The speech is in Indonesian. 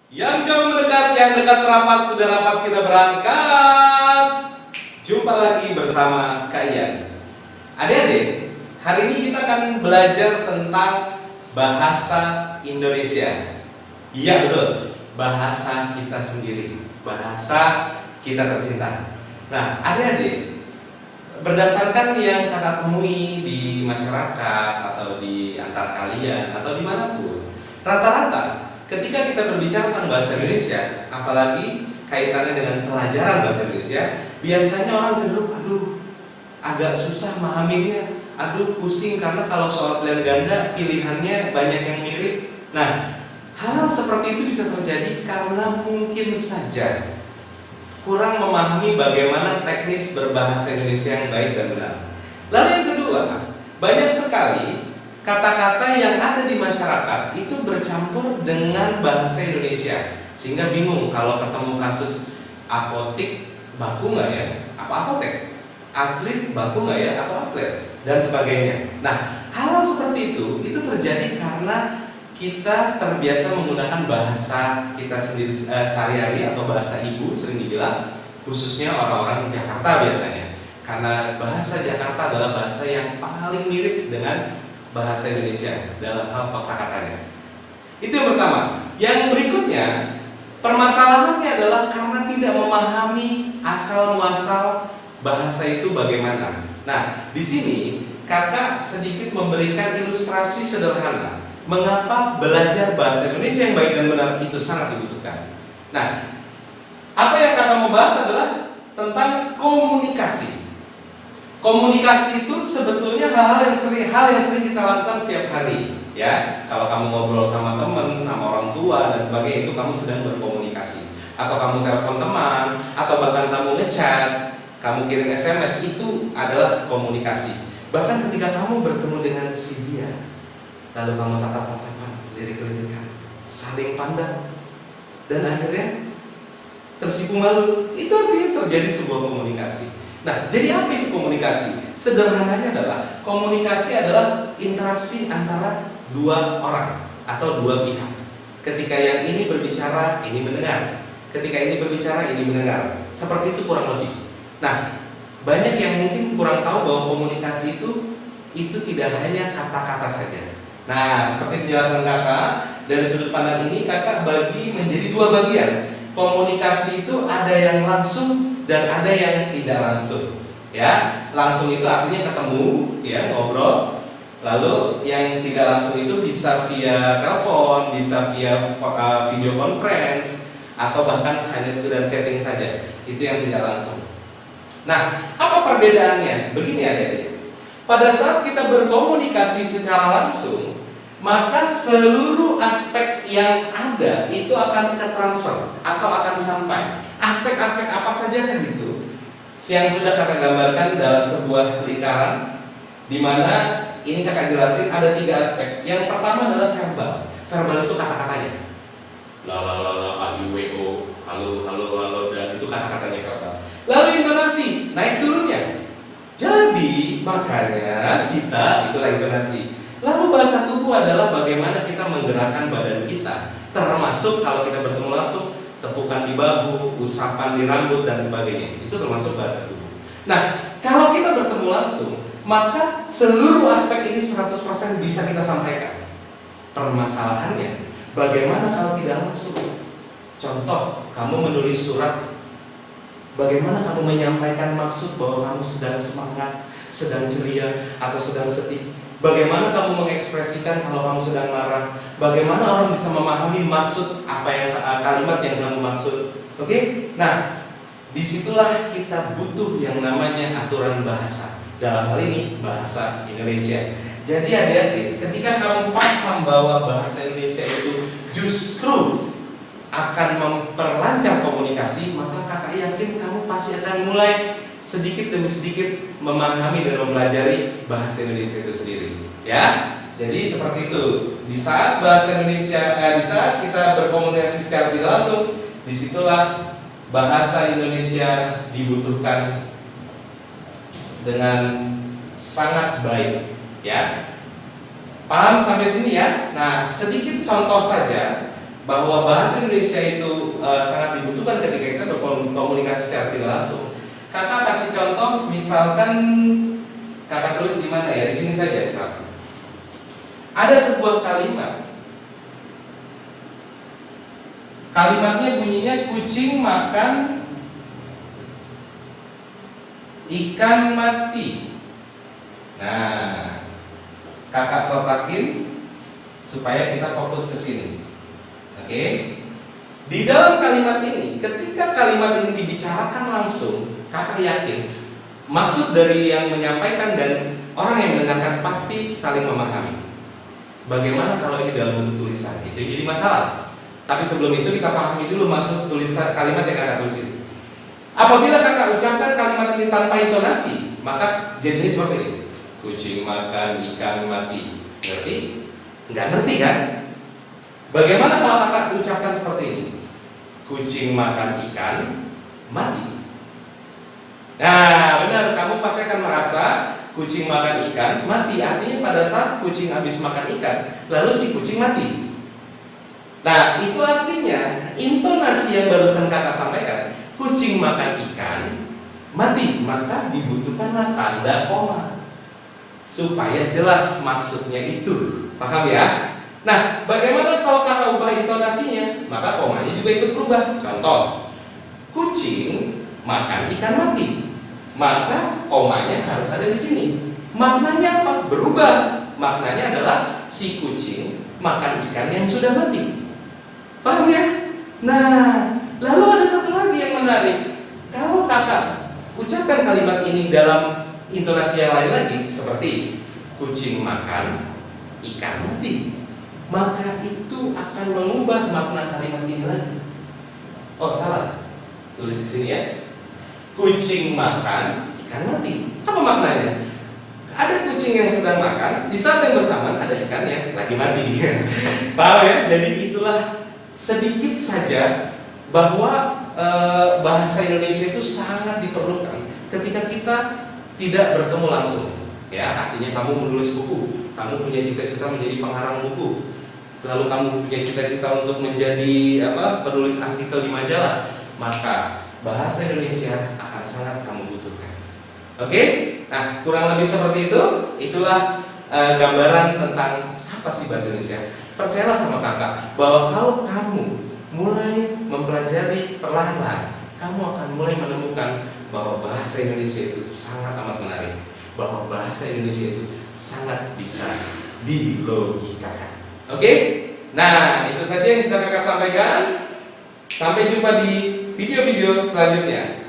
Yang jauh mendekat, yang dekat merapat, sudah rapat kita berangkat. Jumpa lagi bersama Kak Ian. Adik-adik, hari ini kita akan belajar tentang bahasa Indonesia. Iya betul, bahasa kita sendiri, bahasa kita tercinta. Nah, adik-adik, berdasarkan yang kakak temui di masyarakat atau di antar kalian atau dimanapun, rata-rata ketika kita berbicara tentang bahasa Indonesia, apalagi kaitannya dengan pelajaran bahasa Indonesia, biasanya orang cenderung, aduh, agak susah memahaminya, aduh pusing karena kalau soal pilihan ganda pilihannya banyak yang mirip. Nah, hal seperti itu bisa terjadi karena mungkin saja kurang memahami bagaimana teknis berbahasa Indonesia yang baik dan benar. Lalu yang kedua, banyak sekali kata-kata yang ada di masyarakat itu bercampur dengan bahasa Indonesia, sehingga bingung kalau ketemu kasus apotik baku nggak ya? Apa apotek? Atlet baku nggak ya? Atau atlet? Dan sebagainya. Nah, hal seperti itu terjadi karena kita terbiasa menggunakan bahasa kita sendiri sehari-hari atau bahasa ibu sering dibilang, khususnya orang-orang di Jakarta biasanya. Karena bahasa Jakarta adalah bahasa yang paling mirip dengan bahasa Indonesia dalam hal kosakatanya. Itu yang pertama. Yang berikutnya, permasalahannya adalah karena tidak memahami asal muasal bahasa itu bagaimana. Nah, di sini kakak sedikit memberikan ilustrasi sederhana mengapa belajar bahasa Indonesia yang baik dan benar itu sangat dibutuhkan. Nah, apa yang kakak mau bahas adalah tentang komunikasi. Komunikasi itu sebetulnya hal yang sering kita lakukan setiap hari, ya. Kalau kamu ngobrol sama teman, sama orang tua dan sebagainya, itu kamu sedang berkomunikasi. Atau kamu telepon teman, atau bahkan kamu ngechat, kamu kirim SMS, itu adalah komunikasi. Bahkan ketika kamu bertemu dengan si dia, lalu kamu tatap-tatapan, lirik-lirikan, saling pandang, dan akhirnya tersipu malu, itu artinya terjadi sebuah komunikasi. Nah, jadi apa itu komunikasi? Sederhananya adalah komunikasi adalah interaksi antara dua orang atau dua pihak. Ketika yang ini berbicara, ini mendengar. Ketika ini berbicara, ini mendengar. Seperti itu kurang lebih. Nah, banyak yang mungkin kurang tahu bahwa komunikasi itu tidak hanya kata-kata saja. Nah, seperti penjelasan kakak, dari sudut pandang ini kakak bagi menjadi dua bagian. Komunikasi itu ada yang langsung dan ada yang tidak langsung. Ya, langsung itu artinya ketemu, ya, ngobrol. Lalu yang tidak langsung itu bisa via telepon, bisa via video conference, atau bahkan hanya sekedar chatting saja. Itu yang tidak langsung. Nah, apa perbedaannya? Begini adik-adik. Pada saat kita berkomunikasi secara langsung, maka seluruh aspek yang ada itu akan tertransfer atau akan sampai. Aspek-aspek apa saja kan itu yang sudah kakak gambarkan dalam sebuah lingkaran, di mana ini kakak jelasin ada 3 aspek. Yang pertama adalah verbal. Verbal itu kata-katanya. La la la la, wo, halo halo halo, dan itu kata-katanya verbal. Lalu intonasi, naik turunnya. Jadi makanya kita itulah intonasi. Lalu bahasa tubuh adalah bagaimana kita menggerakkan badan kita, termasuk kalau kita bertemu langsung, tepukan di bahu, usapan di rambut dan sebagainya. Itu termasuk bahasa tubuh. Nah, kalau kita bertemu langsung, maka seluruh aspek ini 100% bisa kita sampaikan. Permasalahannya, bagaimana kalau tidak langsung? Contoh, kamu menulis surat, bagaimana kamu menyampaikan maksud bahwa kamu sedang semangat, sedang ceria, atau sedang sedih? Bagaimana kamu mengekspresikan kalau kamu sedang marah? Bagaimana orang bisa memahami maksud apa yang kalimat yang kamu maksud? Oke? Nah, disitulah kita butuh yang namanya aturan bahasa. Dalam hal ini bahasa Indonesia. Jadi adik-adik, ketika kamu paham bahwa bahasa Indonesia itu justru akan memperlancar komunikasi, maka kakak yakin kamu pasti akan mulai sedikit demi sedikit memahami dan mempelajari bahasa Indonesia itu sendiri, ya. Jadi seperti itu. Di saat bahasa Indonesia, di saat kita berkomunikasi secara tidak langsung, disitulah bahasa Indonesia dibutuhkan dengan sangat baik, ya. Paham sampai sini ya? Nah, sedikit contoh saja bahwa bahasa Indonesia itu sangat dibutuhkan ketika kita berkomunikasi secara tidak langsung. Kakak kasih contoh, misalkan kakak tulis di mana ya? Di sini saja. Ada sebuah kalimat. Kalimatnya bunyinya kucing makan ikan mati. Nah, kakak kotakin supaya kita fokus ke sini. Oke? Di dalam kalimat ini, ketika kalimat ini dibicarakan langsung, kakak yakin maksud dari yang menyampaikan dan orang yang mendengarkan pasti saling memahami. Bagaimana kalau ini dalam bentuk tulisan? Itu jadi masalah. Tapi sebelum itu kita pahami dulu maksud tulisan kalimat yang kakak tulis ini. Apabila kakak ucapkan kalimat ini tanpa intonasi, maka jadinya seperti ini. Kucing makan ikan mati. Ngerti? Nggak ngerti kan? Bagaimana kalau kakak ucapkan seperti ini? Kucing makan ikan mati. Nah, benar, kamu pasti akan merasa kucing makan ikan mati. Artinya pada saat kucing habis makan ikan, lalu si kucing mati. Nah, itu artinya intonasi yang barusan kakak sampaikan, kucing makan ikan mati, maka dibutuhkanlah tanda koma supaya jelas maksudnya itu. Paham ya? Nah, bagaimana kalau kakak ubah intonasinya? Maka komanya juga ikut berubah. Contoh, kucing makan ikan mati, maka komanya harus ada di sini. Maknanya apa? Berubah. Maknanya adalah si kucing makan ikan yang sudah mati. Paham ya? Nah, lalu ada satu lagi yang menarik. Kalau kakak ucapkan kalimat ini dalam intonasi yang lain lagi, seperti kucing makan ikan mati, maka itu akan mengubah makna kalimat ini lagi. Oh, salah. Tulis di sini ya. Kucing makan ikan mati. Apa maknanya? Ada kucing yang sedang makan, di saat yang bersamaan ada ikan yang lagi mati. Paham ya? Jadi itulah sedikit saja bahwa bahasa Indonesia itu sangat diperlukan ketika kita tidak bertemu langsung. Ya, artinya kamu menulis buku, kamu punya cita-cita menjadi pengarang buku, lalu kamu punya cita-cita untuk menjadi penulis artikel di majalah, maka bahasa Indonesia akan sangat kamu butuhkan. Oke? Nah, kurang lebih seperti itu. Itulah gambaran tentang apa sih bahasa Indonesia. Percayalah sama kakak bahwa kalau kamu mulai mempelajari perlahan-lahan, kamu akan mulai menemukan bahwa bahasa Indonesia itu sangat amat menarik, bahwa bahasa Indonesia itu sangat bisa dilogikakan. Oke? Nah, itu saja yang bisa kakak sampaikan. Sampai jumpa di video-video selanjutnya.